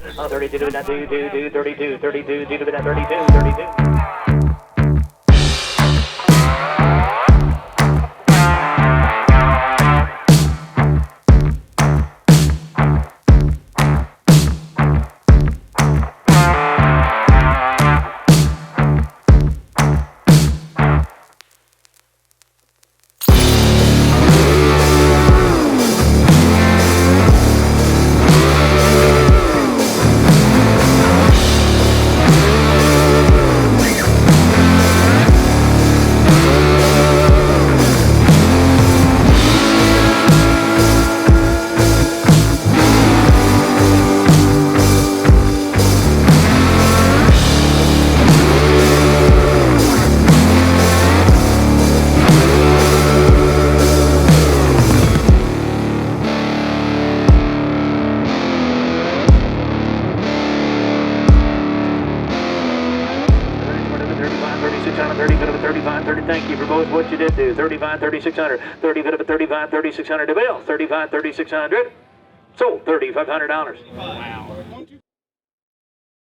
32 to that 32, 32, 32, to that 32, 32. Thank you for both what you did do. 35, 3600. 30 bit of a 35, 3600 to Bill. 35, 3600. Sold $3,500. Wow.